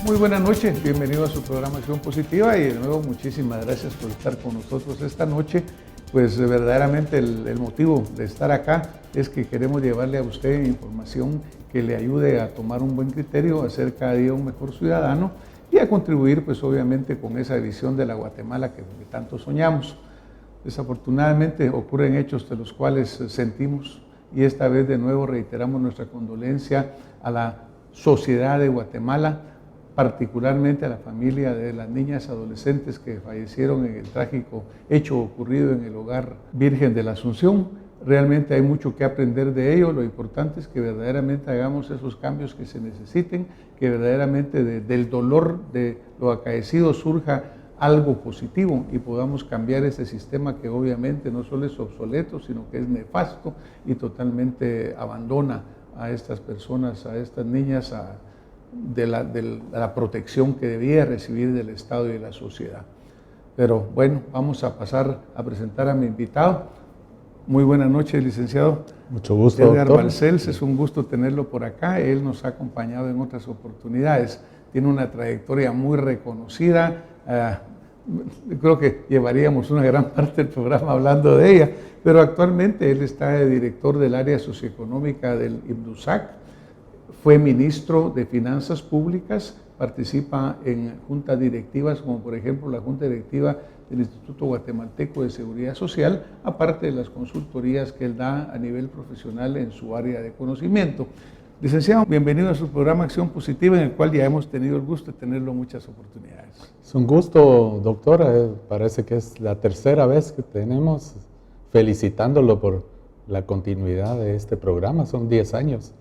Muy buenas noches, bienvenido a su programa Acción Positiva y de nuevo muchísimas gracias por estar con nosotros esta noche. Pues verdaderamente el motivo de estar acá es que queremos llevarle a usted información que le ayude a tomar un buen criterio, a ser cada día un mejor ciudadano y a contribuir pues obviamente con esa visión de la Guatemala que tanto soñamos. Desafortunadamente ocurren hechos de los cuales sentimos y esta vez de nuevo reiteramos nuestra condolencia a la sociedad de Guatemala, particularmente a la familia de las niñas adolescentes que fallecieron en el trágico hecho ocurrido en el Hogar Virgen de la Asunción. Realmente hay mucho que aprender de ello, lo importante es que verdaderamente hagamos esos cambios que se necesiten, que verdaderamente del dolor de lo acaecido surja algo positivo y podamos cambiar ese sistema que obviamente no solo es obsoleto, sino que es nefasto y totalmente abandona a estas personas, a estas niñas, de la protección que debía recibir del Estado y de la sociedad. Pero bueno, vamos a pasar a presentar a mi invitado. Muy buenas noches, licenciado. Mucho gusto, Edgar doctor. Balcells, es un gusto tenerlo por acá. Él nos ha acompañado en otras oportunidades. Tiene una trayectoria muy reconocida. Creo que llevaríamos una gran parte del programa hablando de ella, pero actualmente él está de director del área socioeconómica del IBDUSAC. Fue ministro de Finanzas Públicas, participa en juntas directivas, como por ejemplo la junta directiva del Instituto Guatemalteco de Seguridad Social, aparte de las consultorías que él da a nivel profesional en su área de conocimiento. Licenciado, bienvenido a su programa Acción Positiva, en el cual ya hemos tenido el gusto de tenerlo muchas oportunidades. Es un gusto, doctora. Parece que es la tercera vez que tenemos, felicitándolo por la continuidad de este programa. Son 10 años.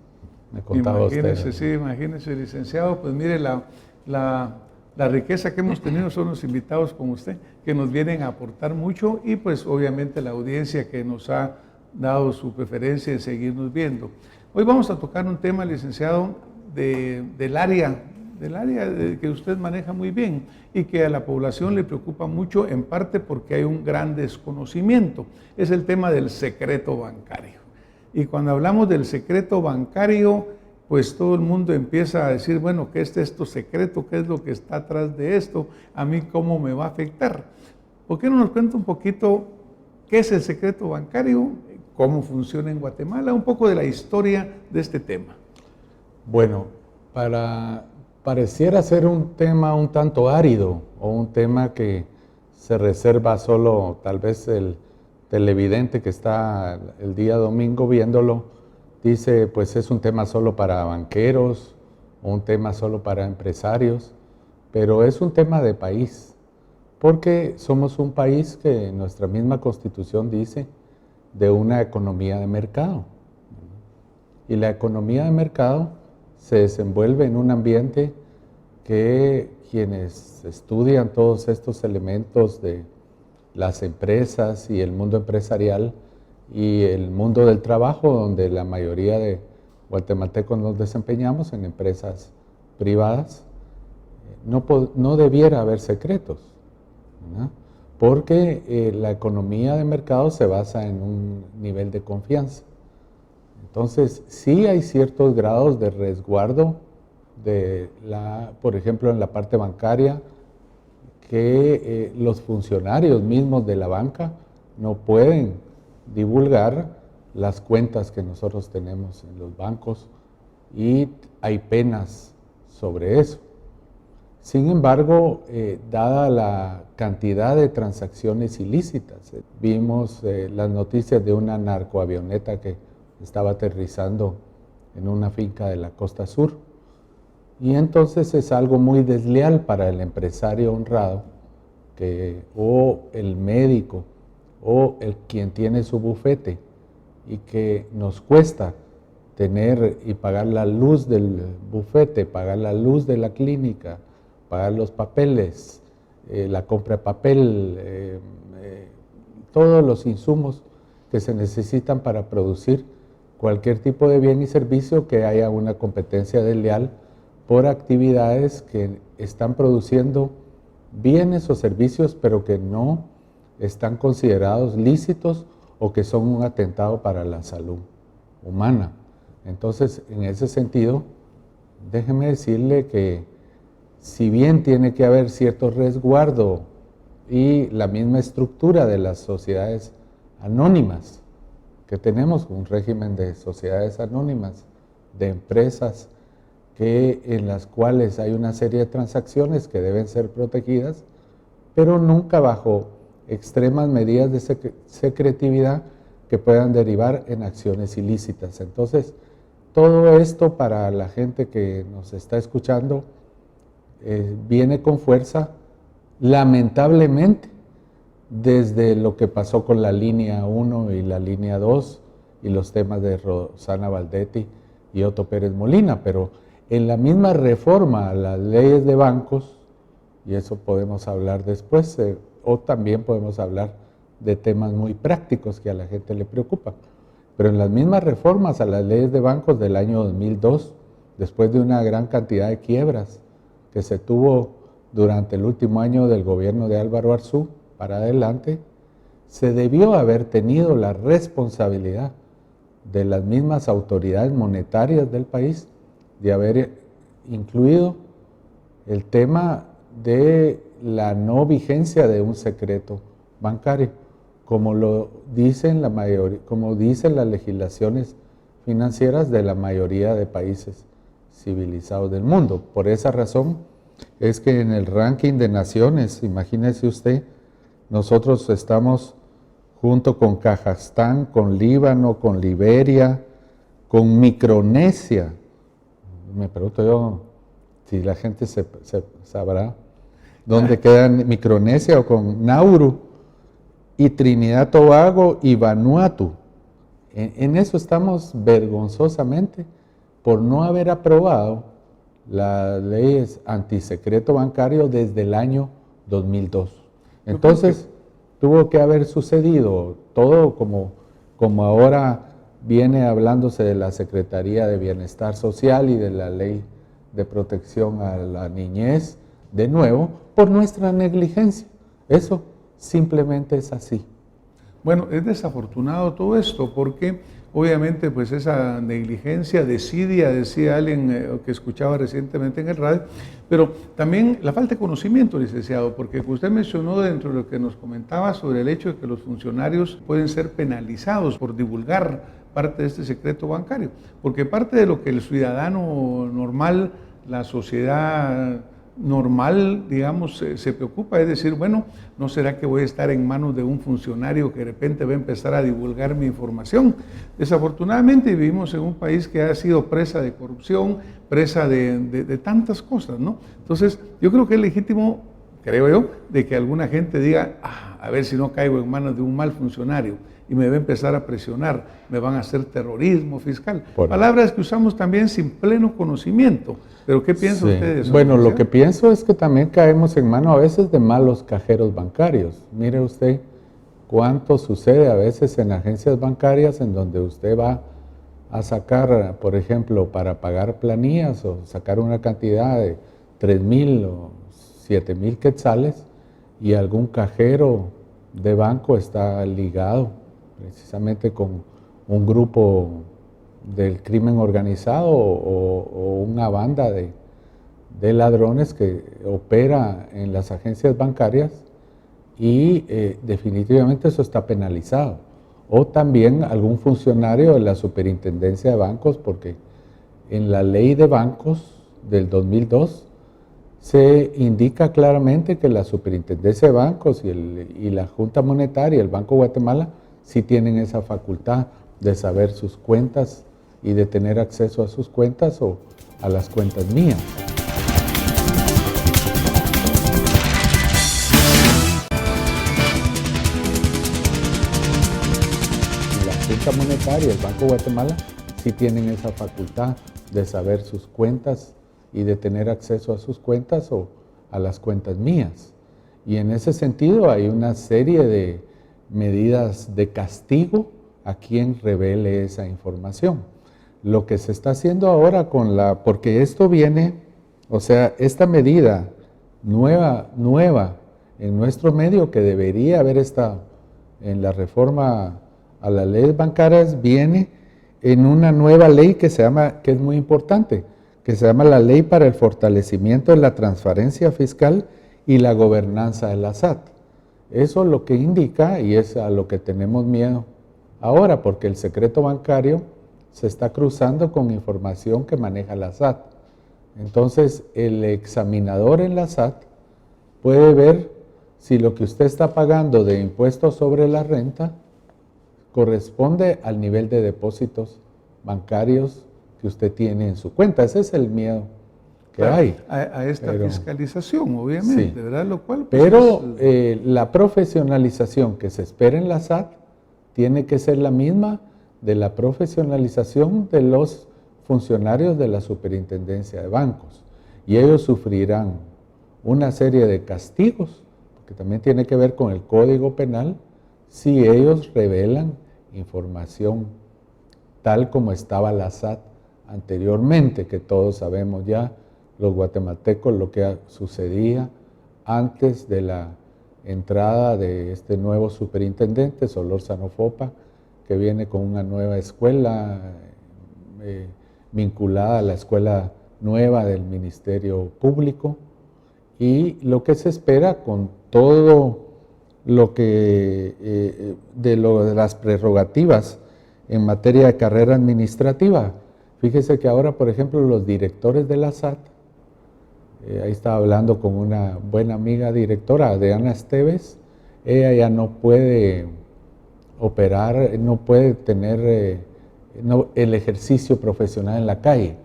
Me contaba Imagínese, usted. sí, imagínese, licenciado, pues mire, la riqueza que hemos tenido son los invitados como usted, que nos vienen a aportar mucho y pues obviamente la audiencia que nos ha dado su preferencia en seguirnos viendo. Hoy vamos a tocar un tema, licenciado, del área que usted maneja muy bien y que a la población le preocupa mucho, en parte porque hay un gran desconocimiento. Es el tema del secreto bancario. Y cuando hablamos del secreto bancario, pues todo el mundo empieza a decir, bueno, ¿qué es esto secreto? ¿Qué es lo que está atrás de esto? ¿A mí cómo me va a afectar? ¿Por qué no nos cuenta un poquito qué es el secreto bancario? ¿Cómo funciona en Guatemala? Un poco de la historia de este tema. Bueno, pareciera ser un tema un tanto árido o un tema que se reserva solo tal vez el televidente que está el día domingo viéndolo, dice pues es un tema solo para banqueros o un tema solo para empresarios, pero es un tema de país, porque somos un país que nuestra misma Constitución dice de una economía de mercado. Y la economía de mercado se desenvuelve en un ambiente que quienes estudian todos estos elementos de las empresas y el mundo empresarial y el mundo del trabajo, donde la mayoría de guatemaltecos nos desempeñamos en empresas privadas, no debiera haber secretos, ¿no? Porque la economía de mercado se basa en un nivel de confianza. Entonces, sí hay ciertos grados de resguardo, por ejemplo, en la parte bancaria, que los funcionarios mismos de la banca no pueden divulgar las cuentas que nosotros tenemos en los bancos y hay penas sobre eso. Sin embargo, dada la cantidad de transacciones ilícitas, vimos las noticias de una narcoavioneta que estaba aterrizando en una finca de la costa sur, y entonces es algo muy desleal para el empresario honrado o el médico o quien tiene su bufete y que nos cuesta tener y pagar la luz del bufete, pagar la luz de la clínica, pagar los papeles, la compra de papel, todos los insumos que se necesitan para producir cualquier tipo de bien y servicio, que haya una competencia desleal por actividades que están produciendo bienes o servicios, pero que no están considerados lícitos o que son un atentado para la salud humana. Entonces, en ese sentido, déjeme decirle que si bien tiene que haber cierto resguardo y la misma estructura de las sociedades anónimas, que tenemos un régimen de sociedades anónimas, de empresas en las cuales hay una serie de transacciones que deben ser protegidas, pero nunca bajo extremas medidas de secretividad que puedan derivar en acciones ilícitas. Entonces, todo esto para la gente que nos está escuchando viene con fuerza, lamentablemente, desde lo que pasó con la línea 1 y la línea 2 y los temas de Rosana Valdetti y Otto Pérez Molina, pero en la misma reforma a las leyes de bancos, y eso podemos hablar después, o también podemos hablar de temas muy prácticos que a la gente le preocupan, pero en las mismas reformas a las leyes de bancos del año 2002, después de una gran cantidad de quiebras que se tuvo durante el último año del gobierno de Álvaro Arzú para adelante, se debió haber tenido la responsabilidad de las mismas autoridades monetarias del país de haber incluido el tema de la no vigencia de un secreto bancario, como lo dicen como dicen las legislaciones financieras de la mayoría de países civilizados del mundo. Por esa razón es que en el ranking de naciones, imagínese usted, nosotros estamos junto con Kazajstán, con Líbano, con Liberia, con Micronesia. Me pregunto yo si la gente sabrá dónde quedan Micronesia, o con Nauru, y Trinidad Tobago y Vanuatu. En eso estamos vergonzosamente por no haber aprobado las leyes antisecreto bancario desde el año 2002. Entonces, tuvo que haber sucedido todo como ahora viene hablándose de la Secretaría de Bienestar Social y de la Ley de Protección a la Niñez, de nuevo, por nuestra negligencia. Eso simplemente es así. Bueno, es desafortunado todo esto porque obviamente pues esa negligencia, desidia, decía alguien que escuchaba recientemente en el radio, pero también la falta de conocimiento, licenciado, porque usted mencionó dentro de lo que nos comentaba sobre el hecho de que los funcionarios pueden ser penalizados por divulgar parte de este secreto bancario, porque parte de lo que el ciudadano normal, la sociedad normal, digamos, se preocupa, es decir, bueno, ¿no será que voy a estar en manos de un funcionario que de repente va a empezar a divulgar mi información? Desafortunadamente vivimos en un país que ha sido presa de corrupción, presa de tantas cosas, ¿no? Entonces, yo creo que es legítimo, creo yo, de que alguna gente diga, a ver si no caigo en manos de un mal funcionario y me va a empezar a presionar, me van a hacer terrorismo fiscal. Palabras que usamos también sin pleno conocimiento. ¿Pero qué piensa usted de eso? Bueno, lo que pienso es que también caemos en manos a veces de malos cajeros bancarios. Mire usted cuánto sucede a veces en agencias bancarias en donde usted va a sacar, por ejemplo, para pagar planillas o sacar una cantidad de 3,000 o 7,000 quetzales y algún cajero de banco está ligado precisamente con un grupo del crimen organizado o una banda de ladrones que opera en las agencias bancarias y definitivamente eso está penalizado. O también algún funcionario de la superintendencia de bancos, porque en la ley de bancos del 2002 se indica claramente que la superintendencia de bancos y la Junta Monetaria, el Banco de Guatemala, sí tienen esa facultad de saber sus cuentas y de tener acceso a sus cuentas o a las cuentas mías. La Junta Monetaria y el Banco de Guatemala sí tienen esa facultad de saber sus cuentas y de tener acceso a sus cuentas o a las cuentas mías. Y en ese sentido hay una serie de medidas de castigo a quien revele esa información. Lo que se está haciendo ahora porque esto viene, o sea, esta medida nueva en nuestro medio que debería haber estado en la reforma a las leyes bancarias, viene en una nueva ley que es muy importante, que se llama la Ley para el Fortalecimiento de la Transparencia Fiscal y la Gobernanza de la SAT. Eso lo que indica, y es a lo que tenemos miedo ahora, porque el secreto bancario se está cruzando con información que maneja la SAT. Entonces, el examinador en la SAT puede ver si lo que usted está pagando de impuestos sobre la renta corresponde al nivel de depósitos bancarios que usted tiene en su cuenta. Ese es el miedo que hay. A esta fiscalización, obviamente, sí, ¿verdad? Lo cual, pues, pero la profesionalización que se espera en la SAT tiene que ser la misma de la profesionalización de los funcionarios de la Superintendencia de Bancos. Y ellos sufrirán una serie de castigos, que también tiene que ver con el Código Penal, si ellos revelan información tal como estaba la SAT anteriormente, que todos sabemos ya, los guatemaltecos, lo que sucedía antes de la entrada de este nuevo superintendente, Solórzano Fopa, que viene con una nueva escuela vinculada a la escuela nueva del Ministerio Público, y lo que se espera con todo lo que de las prerrogativas en materia de carrera administrativa. Fíjese que ahora, por ejemplo, los directores de la SAT, ahí estaba hablando con una buena amiga directora, Adriana Esteves, ella ya no puede operar, no puede tener el ejercicio profesional en la calle.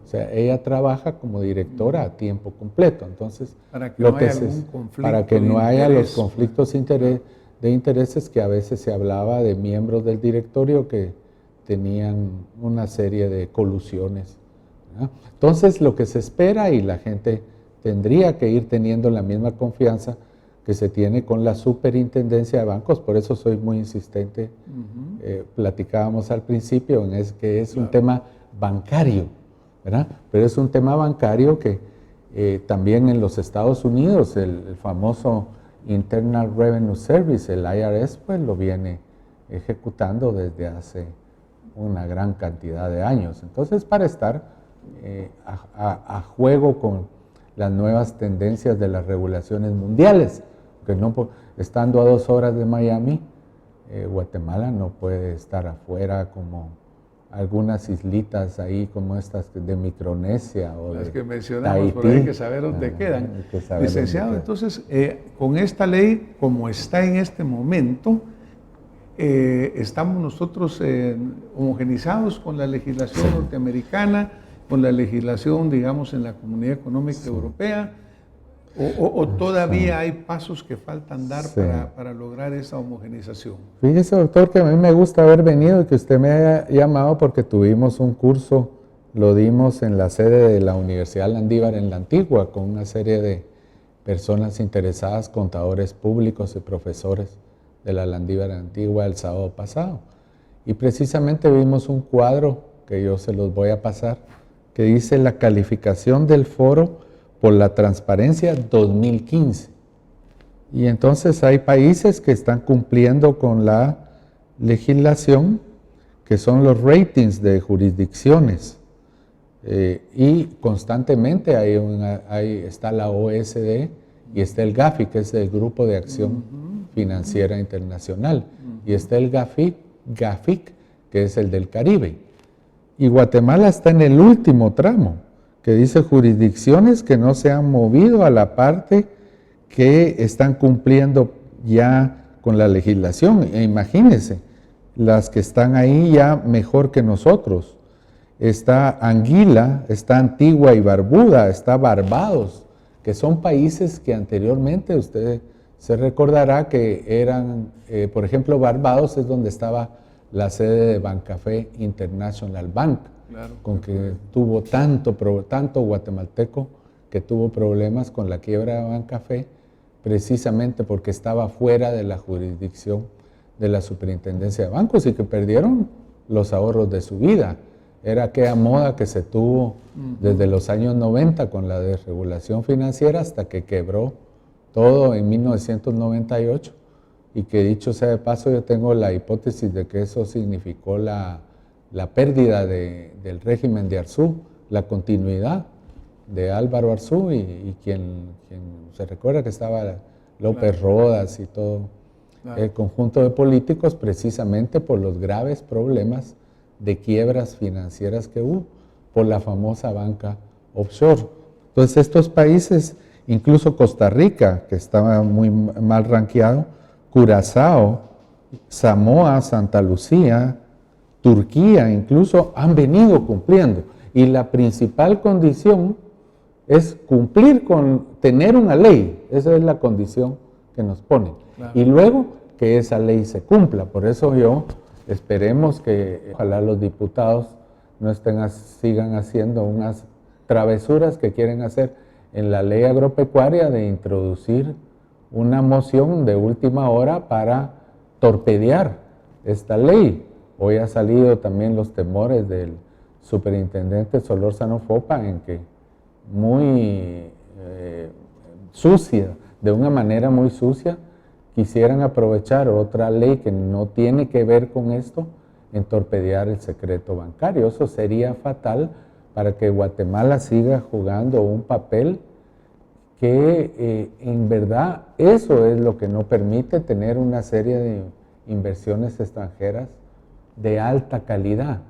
O sea, ella trabaja como directora a tiempo completo. Entonces, para que no haya algún conflicto para que no haya los conflictos de intereses que a veces se hablaba de miembros del directorio que tenían una serie de colusiones, ¿verdad? Entonces, lo que se espera, y la gente tendría que ir teniendo la misma confianza que se tiene con la Superintendencia de Bancos, por eso soy muy insistente, platicábamos al principio, que es un tema bancario, ¿verdad? Pero es un tema bancario que también en los Estados Unidos, el famoso Internal Revenue Service, el IRS, pues lo viene ejecutando desde hace una gran cantidad de años. Entonces, para estar a juego con las nuevas tendencias de las regulaciones mundiales, que no, estando a 2 horas de Miami, Guatemala no puede estar afuera como algunas islitas ahí como estas de Micronesia o las de que mencionamos, Tahití. por ahí hay que saber dónde quedan. Licenciado, entonces, con esta ley, como está en este momento, estamos nosotros homogenizados con la legislación norteamericana, con la legislación, digamos, en la Comunidad Económica Europea, o todavía hay pasos que faltan dar para lograr esa homogenización. Fíjese, doctor, que a mí me gusta haber venido y que usted me haya llamado porque tuvimos un curso, lo dimos en la sede de la Universidad Landívar en La Antigua, con una serie de personas interesadas, contadores públicos y profesores de la Landívar Antigua el sábado pasado. Y precisamente vimos un cuadro que yo se los voy a pasar, que dice la calificación del foro por la transparencia 2015. Y entonces hay países que están cumpliendo con la legislación, que son los ratings de jurisdicciones. Y constantemente está la OSD y está el GAFI, que es el Grupo de Acción Financiera Internacional, y está el GAFIC, que es el del Caribe. Y Guatemala está en el último tramo, que dice jurisdicciones que no se han movido a la parte que están cumpliendo ya con la legislación. E imagínense, las que están ahí ya mejor que nosotros. Está Anguila, está Antigua y Barbuda, está Barbados, que son países que anteriormente usted se recordará que eran, por ejemplo, Barbados es donde estaba la sede de Bancafé International Bank, claro, con que tuvo tanto guatemalteco que tuvo problemas con la quiebra de Bancafé, precisamente porque estaba fuera de la jurisdicción de la Superintendencia de Bancos y que perdieron los ahorros de su vida. Era aquella moda que se tuvo desde los años 90 con la desregulación financiera hasta que quebró todo en 1998, y que dicho sea de paso, yo tengo la hipótesis de que eso significó la pérdida del régimen de Arzú la continuidad de Álvaro Arzú y quien se recuerda que estaba López Rodas y todo el conjunto de políticos, precisamente por los graves problemas de quiebras financieras que hubo por la famosa banca offshore. Entonces estos países, incluso Costa Rica, que estaba muy mal rankeado, Curazao, Samoa, Santa Lucía, Turquía incluso, han venido cumpliendo. Y la principal condición es cumplir con tener una ley. Esa es la condición que nos ponen. Claro. Y luego que esa ley se cumpla. Por eso esperemos que ojalá los diputados no sigan haciendo unas travesuras que quieren hacer en la ley agropecuaria de introducir una moción de última hora para torpedear esta ley. Hoy ha salido también los temores del superintendente Solórzano Fopa en que muy sucia, de una manera muy sucia, quisieran aprovechar otra ley que no tiene que ver con esto en torpedear el secreto bancario. Eso sería fatal para que Guatemala siga jugando un papel que en verdad eso es lo que no permite tener una serie de inversiones extranjeras de alta calidad.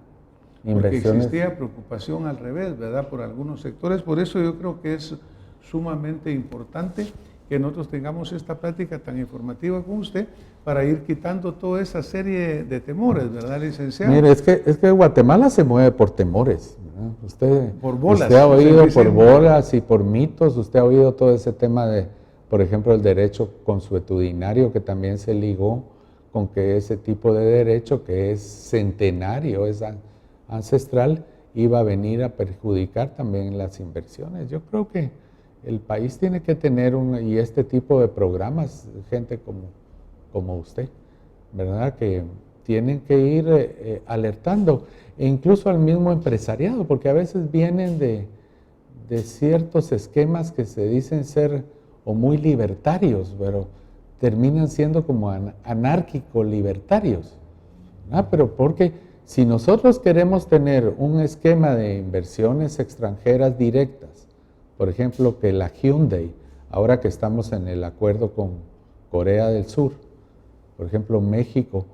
Porque existía preocupación al revés, ¿verdad?, por algunos sectores. Por eso yo creo que es sumamente importante que nosotros tengamos esta plática tan informativa con usted para ir quitando toda esa serie de temores, ¿verdad, licenciado? Mire, es que Guatemala se mueve por temores, ¿verdad? Por bolas. Usted ha oído por bolas y por mitos, usted ha oído todo ese tema de, por ejemplo, el derecho consuetudinario, que también se ligó con que ese tipo de derecho, que es centenario, es ancestral, iba a venir a perjudicar también las inversiones. Yo creo que el país tiene que tener y este tipo de programas, gente como usted, ¿verdad?, que tienen que ir alertando, e incluso al mismo empresariado, porque a veces vienen de ciertos esquemas que se dicen ser o muy libertarios, pero terminan siendo como anárquico-libertarios, ¿verdad? Pero porque si nosotros queremos tener un esquema de inversiones extranjeras directas, por ejemplo, que la Hyundai, ahora que estamos en el acuerdo con Corea del Sur, por ejemplo, México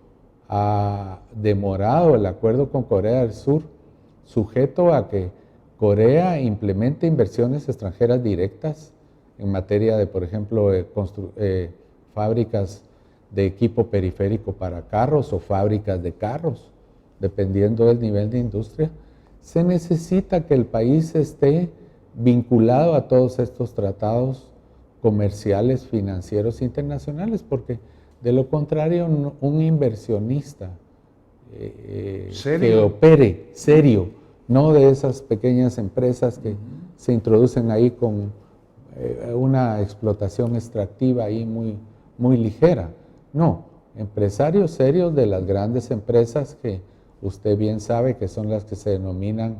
ha demorado el acuerdo con Corea del Sur, sujeto a que Corea implemente inversiones extranjeras directas en materia de, por ejemplo, fábricas de equipo periférico para carros o fábricas de carros, dependiendo del nivel de industria. Se necesita que el país esté vinculado a todos estos tratados comerciales, financieros internacionales, porque de lo contrario un inversionista que opere serio, no de esas pequeñas empresas que se introducen ahí con una explotación extractiva ahí muy ligera, no, empresarios serios de las grandes empresas que usted bien sabe que son las que se denominan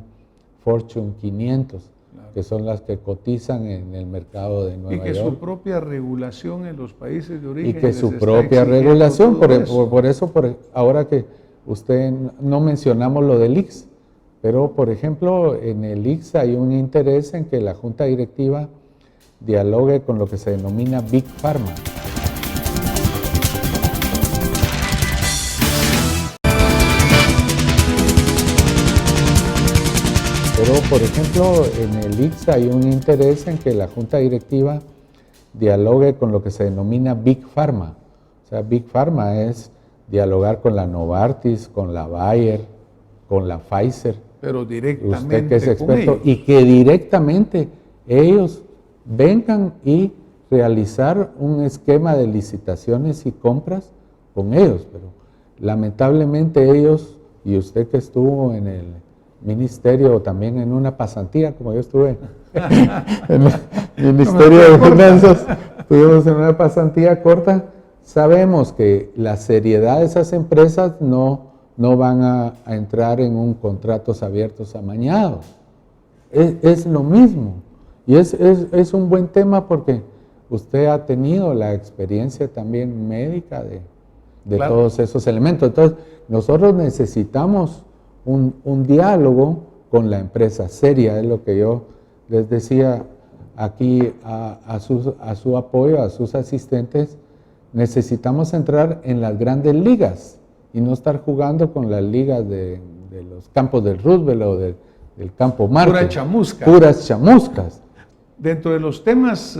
Fortune 500, que son las que cotizan en el mercado de Nueva York. Y que su propia regulación en los países de origen. Y que su propia regulación, por eso, ahora que usted no mencionamos lo del ICS, pero por ejemplo en el ICS hay un interés en que la Junta Directiva dialogue con lo que se denomina Big Pharma. Pero, por ejemplo, en el ICS hay un interés en que la Junta Directiva dialogue con lo que se denomina Big Pharma. O sea, Big Pharma es dialogar con la Novartis, con la Bayer, con la Pfizer. Pero directamente usted que es experto, y que directamente ellos vengan y realizar un esquema de licitaciones y compras con ellos. Pero lamentablemente ellos, y usted que estuvo en el ministerio, también en una pasantía, como yo estuve en el Ministerio de Finanzas, estuvimos en una pasantía corta, sabemos que la seriedad de esas empresas no van a entrar en un contratos abiertos amañados. Es lo mismo, y es un buen tema porque usted ha tenido la experiencia también médica de todos esos elementos. Entonces, nosotros necesitamos un diálogo con la empresa seria, es lo que yo les decía aquí a su apoyo, a sus asistentes. Necesitamos entrar en las grandes ligas y no estar jugando con las ligas de los campos del Roosevelt o del campo Marte. Pura chamusca. Puras chamuscas. Dentro de los temas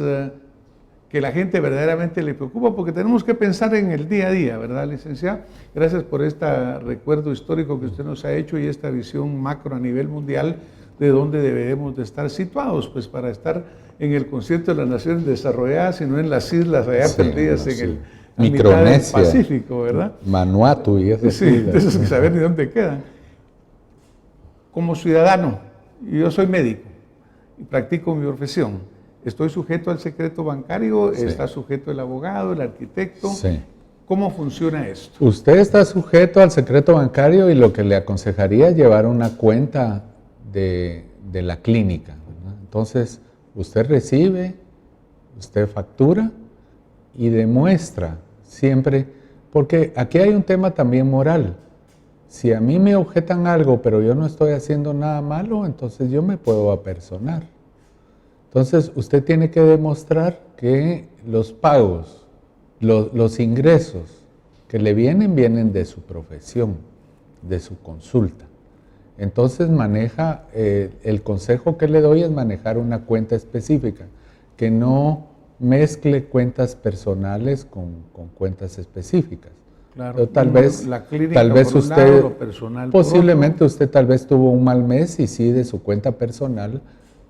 que la gente verdaderamente le preocupa, porque tenemos que pensar en el día a día, ¿verdad, licenciado? Gracias por este recuerdo histórico que usted nos ha hecho y esta visión macro a nivel mundial de dónde debemos de estar situados, pues para estar en el concierto de las naciones desarrolladas y no en las islas allá perdidas en el Micronesia, del Pacífico, ¿verdad? Vanuatu y esas Sí, islas. entonces hay que saber ni dónde quedan. Como ciudadano, yo soy médico y practico mi profesión. Estoy sujeto al secreto bancario, Sí. está sujeto el abogado, el arquitecto. Sí. ¿Cómo funciona esto? Usted está sujeto al secreto bancario y lo que le aconsejaría es llevar una cuenta de la clínica, ¿verdad? Entonces, usted recibe, usted factura y demuestra siempre, porque aquí hay un tema también moral. Si a mí me objetan algo, pero yo no estoy haciendo nada malo, entonces yo me puedo apersonar. Entonces, usted tiene que demostrar que los pagos, los ingresos que le vienen de su profesión, de su consulta. Entonces maneja, el consejo que le doy es manejar una cuenta específica, que no mezcle cuentas personales con cuentas específicas. Claro, pero tal vez por un usted, lado, lo personal por posiblemente otro. usted tal vez tuvo un mal mes y sí de su cuenta personal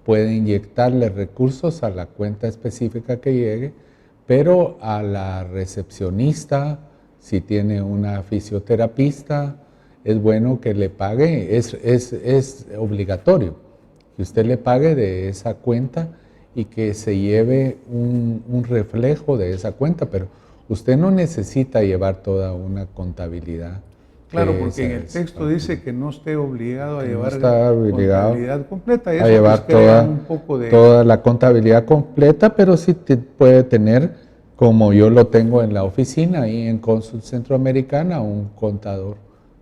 puede inyectarle recursos a la cuenta específica que llegue, pero a la recepcionista, si tiene una fisioterapista, es bueno que le pague, es obligatorio que usted le pague de esa cuenta y que se lleve un reflejo de esa cuenta, pero usted no necesita llevar toda una contabilidad. Claro, porque en el texto dice que no esté obligado a llevar contabilidad completa. Y eso a llevar pues crea un poco de... toda la contabilidad completa, pero sí puede tener, como yo lo tengo en la oficina, ahí en Consul Centroamericana, un contador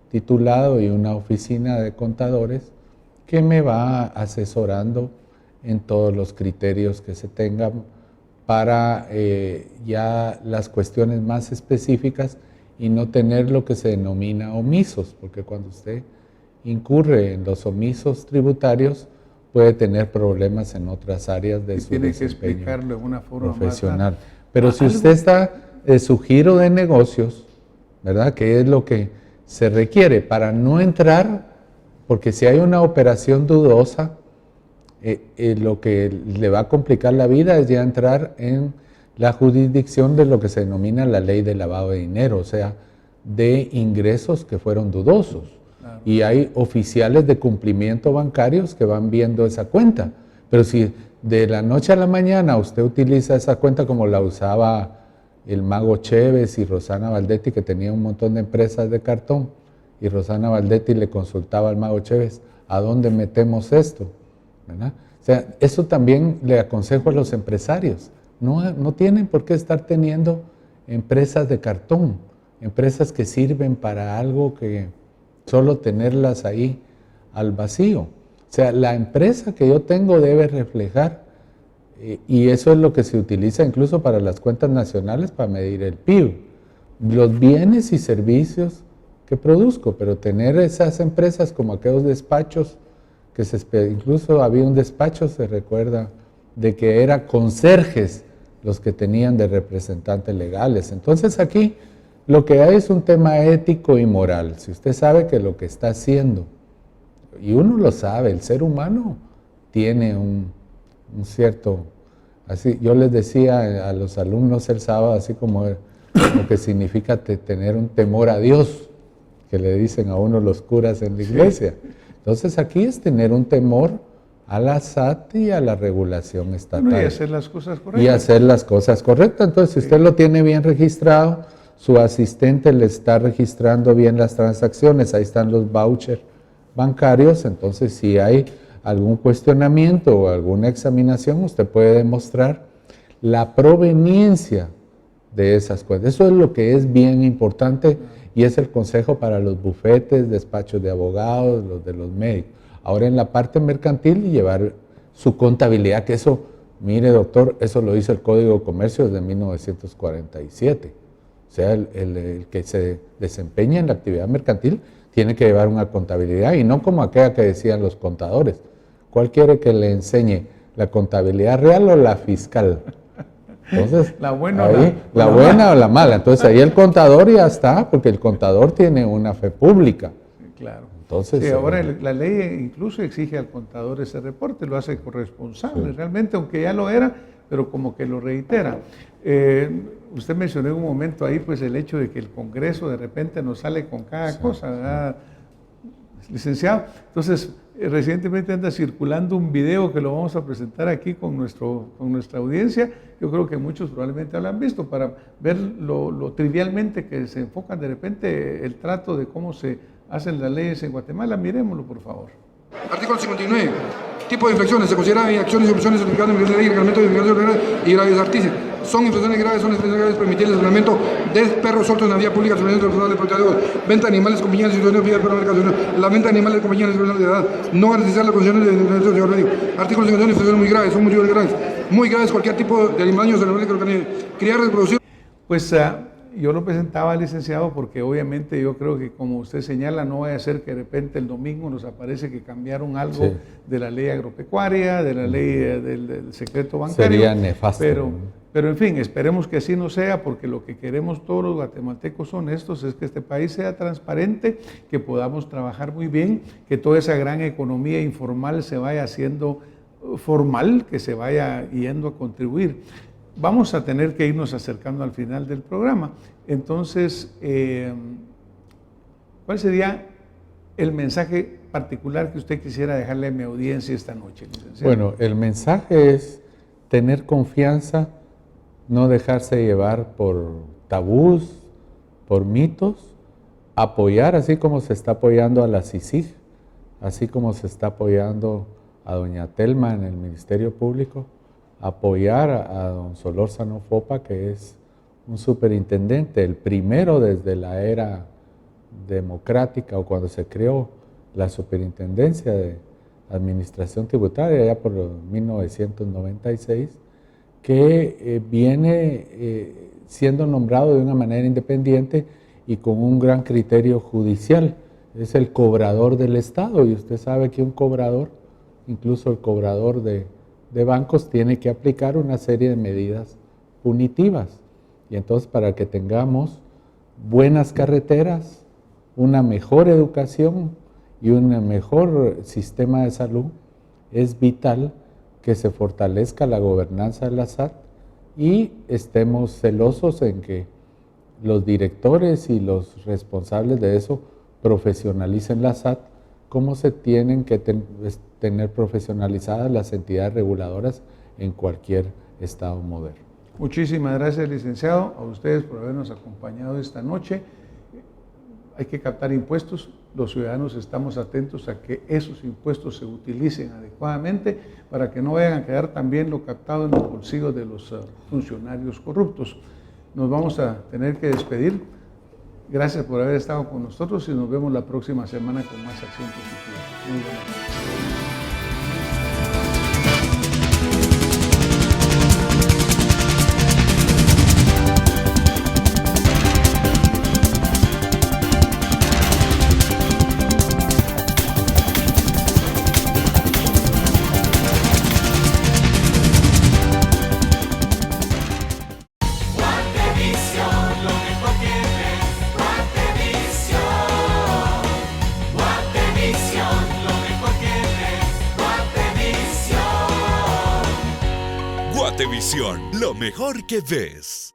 titulado y una oficina de contadores que me va asesorando en todos los criterios que se tengan para ya las cuestiones más específicas y no tener lo que se denomina omisos, porque cuando usted incurre en los omisos tributarios puede tener problemas en otras áreas de su tiene que desempeño explicarlo de una forma profesional. Pero si usted está en su giro de negocios, ¿verdad? Que es lo que se requiere para no entrar, porque si hay una operación dudosa, lo que le va a complicar la vida es ya entrar en la jurisdicción de lo que se denomina la ley de lavado de dinero, o sea, de ingresos que fueron dudosos. Claro. Y hay oficiales de cumplimiento bancarios que van viendo esa cuenta. Pero si de la noche a la mañana usted utiliza esa cuenta como la usaba el mago Chévez y Rosana Valdetti, que tenía un montón de empresas de cartón, y Rosana Valdetti le consultaba al mago Chévez, ¿a dónde metemos esto? ¿Verdad? O sea, eso también le aconsejo a los empresarios. No tienen por qué estar teniendo empresas de cartón, empresas que sirven para algo que solo tenerlas ahí al vacío. O sea, la empresa que yo tengo debe reflejar, y eso es lo que se utiliza incluso para las cuentas nacionales para medir el PIB, los bienes y servicios que produzco, pero tener esas empresas como aquellos despachos, incluso había un despacho, se recuerda, de que eran conserjes los que tenían de representantes legales. Entonces aquí lo que hay es un tema ético y moral. Si usted sabe que lo que está haciendo, y uno lo sabe, el ser humano tiene un cierto, así yo les decía a los alumnos el sábado, así como lo que significa tener un temor a Dios, que le dicen a uno los curas en la iglesia. Entonces aquí es tener un temor a la SAT y a la regulación estatal. Bueno, y hacer las cosas correctas. Y hacer las cosas correctas. Entonces, si usted lo tiene bien registrado, su asistente le está registrando bien las transacciones, ahí están los vouchers bancarios, entonces si hay algún cuestionamiento o alguna examinación, usted puede demostrar la proveniencia de esas cuentas. Eso es lo que es bien importante y es el consejo para los bufetes, despachos de abogados, los de los médicos. Ahora en la parte mercantil llevar su contabilidad, que eso, mire doctor, eso lo dice el Código de Comercio desde 1947. O sea, el que se desempeña en la actividad mercantil tiene que llevar una contabilidad y no como aquella que decían los contadores. ¿Cuál quiere que le enseñe? ¿La contabilidad real o la fiscal? Entonces, la buena, ahí, la buena o la mala. Entonces ahí el contador ya está, porque el contador tiene una fe pública. Claro. Entonces, sí, ahora la ley incluso exige al contador ese reporte, lo hace corresponsable, sí. Realmente, aunque ya lo era, pero como que lo reitera. Usted mencionó en un momento ahí pues el hecho de que el Congreso de repente nos sale con cada cosa, ¿verdad? Licenciado. Entonces, recientemente anda circulando un video que lo vamos a presentar aquí con nuestra audiencia. Yo creo que muchos probablemente lo han visto para ver lo trivialmente que se enfocan de repente el trato de cómo se hacen las leyes en Guatemala. Mirémoslo, por favor. Artículo 59. Tipo de infracciones. Se considera acciones y opciones certificadas en la ley, reglamento de infracciones y graves artísticas. Son infracciones graves, son infracciones graves, permitir el entrenamiento de perros sueltos en la vía pública, de venta de animales, compañías, situaciones de perro, la venta de animales, compañías, de edad, no garantizar las condiciones de entrenamiento, señor médico. Artículo 51, infracciones muy graves, son muy graves, cualquier tipo de animales o animales que lo criar, reproducir. Pues yo lo presentaba, licenciado, porque obviamente yo creo que, como usted señala, no vaya a ser que de repente el domingo nos aparece que cambiaron algo de la ley agropecuaria, de la ley del secreto bancario. Sería nefasto. Pero en fin, esperemos que así no sea, porque lo que queremos todos los guatemaltecos honestos es que este país sea transparente, que podamos trabajar muy bien, que toda esa gran economía informal se vaya haciendo formal, que se vaya yendo a contribuir. Vamos a tener que irnos acercando al final del programa. Entonces, ¿cuál sería el mensaje particular que usted quisiera dejarle a mi audiencia esta noche, licenciado? Bueno, el mensaje es tener confianza, no dejarse llevar por tabús, por mitos, apoyar así como se está apoyando a la CICIG, así como se está apoyando a doña Telma en el Ministerio Público, apoyar a don Solórzano Fopa, que es un superintendente, el primero desde la era democrática o cuando se creó la superintendencia de administración tributaria, ya por 1996, que viene siendo nombrado de una manera independiente y con un gran criterio judicial. Es el cobrador del Estado, y usted sabe que un cobrador, incluso el cobrador de bancos, tiene que aplicar una serie de medidas punitivas. Y entonces, para que tengamos buenas carreteras, una mejor educación y un mejor sistema de salud, es vital que se fortalezca la gobernanza de la SAT y estemos celosos en que los directores y los responsables de eso profesionalicen la SAT, como se tienen que tener profesionalizadas las entidades reguladoras en cualquier estado moderno. Muchísimas gracias, licenciado, a ustedes por habernos acompañado esta noche. Hay que captar impuestos, los ciudadanos estamos atentos a que esos impuestos se utilicen adecuadamente para que no vayan a quedar también lo captado en los bolsillos de los funcionarios corruptos. Nos vamos a tener que despedir. Gracias por haber estado con nosotros y nos vemos la próxima semana con más Acción Positiva. Muy buenas noches. Guatevisión, lo mejor que ves.